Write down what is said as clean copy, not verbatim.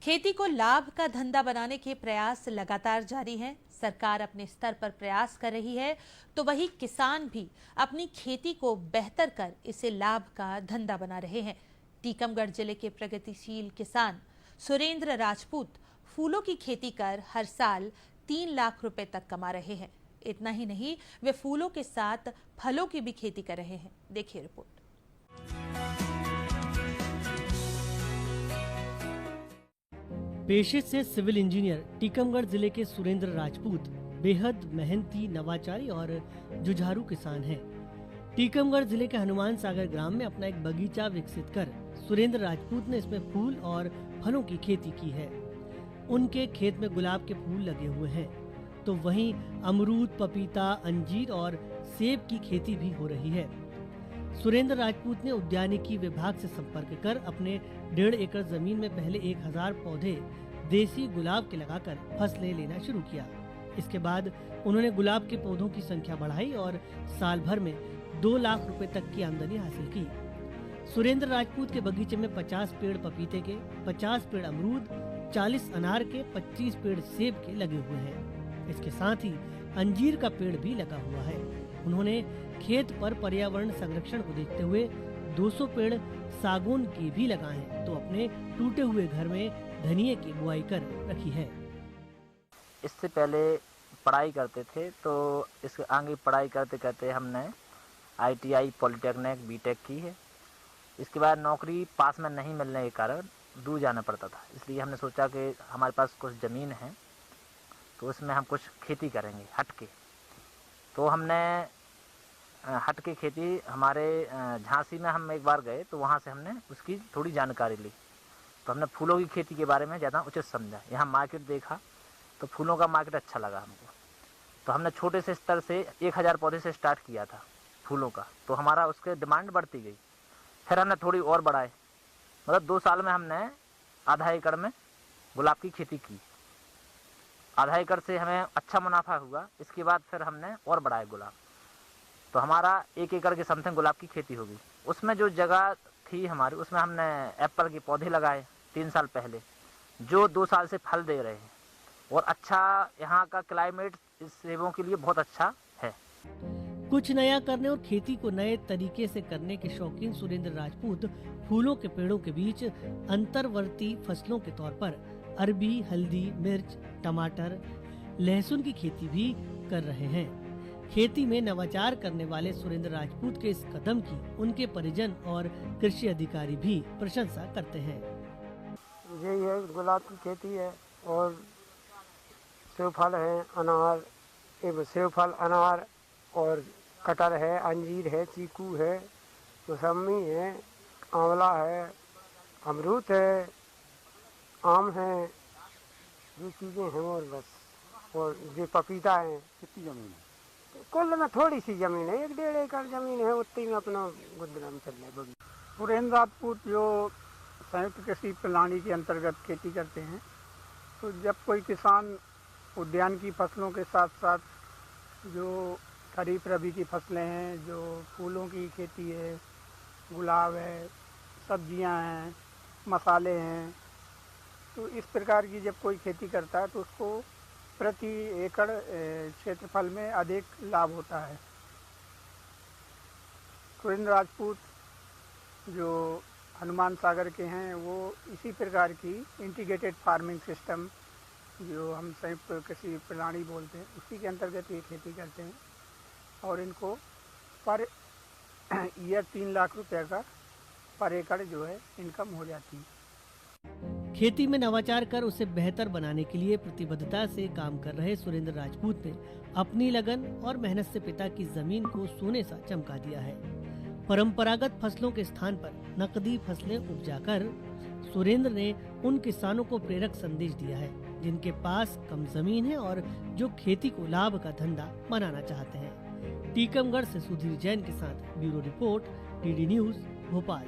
खेती को लाभ का धंधा बनाने के प्रयास लगातार जारी हैं। सरकार अपने स्तर पर प्रयास कर रही है तो वही किसान भी अपनी खेती को बेहतर कर इसे लाभ का धंधा बना रहे हैं। टीकमगढ़ जिले के प्रगतिशील किसान सुरेंद्र राजपूत फूलों की खेती कर हर साल 3 लाख रुपए तक कमा रहे हैं। इतना ही नहीं, वे फूलों के साथ फलों की भी खेती कर रहे हैं। देखिए रिपोर्ट। पेशे से सिविल इंजीनियर टीकमगढ़ जिले के सुरेंद्र राजपूत बेहद मेहनती, नवाचारी और जुझारू किसान हैं। टीकमगढ़ जिले के हनुमान सागर ग्राम में अपना एक बगीचा विकसित कर सुरेंद्र राजपूत ने इसमें फूल और फलों की खेती की है। उनके खेत में गुलाब के फूल लगे हुए हैं, तो वहीं अमरूद, पपीता, अंजीर और सेब की खेती भी हो रही है। सुरेंद्र राजपूत ने उद्यानिकी विभाग से संपर्क कर अपने 1.5 एकड़ जमीन में पहले 1000 पौधे देसी गुलाब के लगाकर फसलें लेना शुरू किया। इसके बाद उन्होंने गुलाब के पौधों की संख्या बढ़ाई और साल भर में 2 लाख रुपए तक की आमदनी हासिल की। सुरेंद्र राजपूत के बगीचे में 50 पेड़ पपीते के, 50 पेड़ अमरूद, 40 अनार के, 25 पेड़ सेब के लगे हुए हैं। इसके साथ ही अंजीर का पेड़ भी लगा हुआ है। उन्होंने खेत पर पर्यावरण संरक्षण को देखते हुए 200 पेड़ सागौन के भी लगाए हैं, तो अपने टूटे हुए घर में धनिये की बुआई कर रखी है। इससे पहले पढ़ाई करते थे, तो इसके आगे पढ़ाई करते करते हमने ITI, पॉलिटेक्निक, बीटेक की है। इसके बाद नौकरी पास में नहीं मिलने के कारण दूर जाना पड़ता था, इसलिए हमने सोचा कि हमारे पास कुछ ज़मीन है तो उसमें हम कुछ खेती करेंगे हट के। तो हमने हट के खेती हमारे झांसी में हम एक बार गए, तो वहाँ से हमने उसकी थोड़ी जानकारी ली। तो हमने फूलों की खेती के बारे में ज़्यादा उचित समझा। यहाँ मार्केट देखा तो फूलों का मार्केट अच्छा लगा हमको। तो हमने छोटे से स्तर से 1000 पौधे से स्टार्ट किया था फूलों का, तो हमारा उसके डिमांड बढ़ती गई। फिर हमने थोड़ी और बढ़ाए, मतलब 2 साल में हमने आधा एकड़ में गुलाब की खेती की। आधा एकड़ से हमें अच्छा मुनाफा हुआ। इसके बाद फिर हमने और बढ़ाए गुलाब, तो हमारा 1 एकड़ के समथिंग गुलाब की खेती होगी। उसमें जो जगह थी हमारी, उसमें हमने एप्पल के पौधे लगाए 3 साल पहले, जो 2 साल से फल दे रहे हैं। और अच्छा यहाँ का क्लाइमेट इस सेबों के लिए बहुत अच्छा है। कुछ नया करने और खेती को नए तरीके से करने के शौकीन सुरेंद्र राजपूत फूलों के पेड़ों के बीच अंतर्वर्ती फसलों के तौर पर अरबी, हल्दी, मिर्च, टमाटर, लहसुन की खेती भी कर रहे हैं। खेती में नवाचार करने वाले सुरेंद्र राजपूत के इस कदम की उनके परिजन और कृषि अधिकारी भी प्रशंसा करते हैं। यही है, गुलाब की खेती है और सेब फल है, अनार, सेब फल, अनार और कटहल है, अंजीर है, चीकू है, मौसमी है, आंवला है, अमरूद है, आम है, ये चीज़ें हैं और बस। और ये पपीता है। कितनी ज़मीन है? कुल में थोड़ी सी ज़मीन है, 1.5 एकड़ ज़मीन है, उतनी में अपना गुजरान चल रहा है। सुरेंद्र राजपूत जो संयुक्त कृषि प्रणाली के अंतर्गत खेती करते हैं, तो जब कोई किसान उद्यान की फसलों के साथ साथ जो खरीफ रबी की फसलें हैं, जो फूलों की खेती है, गुलाब है, सब्जियां हैं, मसाले हैं, तो इस प्रकार की जब कोई खेती करता है तो उसको प्रति एकड़ क्षेत्रफल में अधिक लाभ होता है। सुरेंद्र राजपूत जो हनुमान सागर के हैं, वो इसी प्रकार की इंटीग्रेटेड फार्मिंग सिस्टम, जो हम संयुक्त कृषि प्रणाली बोलते हैं, उसी के अंतर्गत ये खेती करते हैं। और इनको पर ईयर 3 लाख रुपए का पर एकड़ जो है इनकम हो जाती है। खेती में नवाचार कर उसे बेहतर बनाने के लिए प्रतिबद्धता से काम कर रहे सुरेंद्र राजपूत ने अपनी लगन और मेहनत से पिता की जमीन को सोने सा चमका दिया है। परंपरागत फसलों के स्थान पर नकदी फसलें उपजाकर सुरेंद्र ने उन किसानों को प्रेरक संदेश दिया है जिनके पास कम जमीन है और जो खेती को लाभ का धंधा बनाना चाहते हैं। टीकमगढ़ से सुधीर जैन के साथ bureau report, DD news, Bhopal.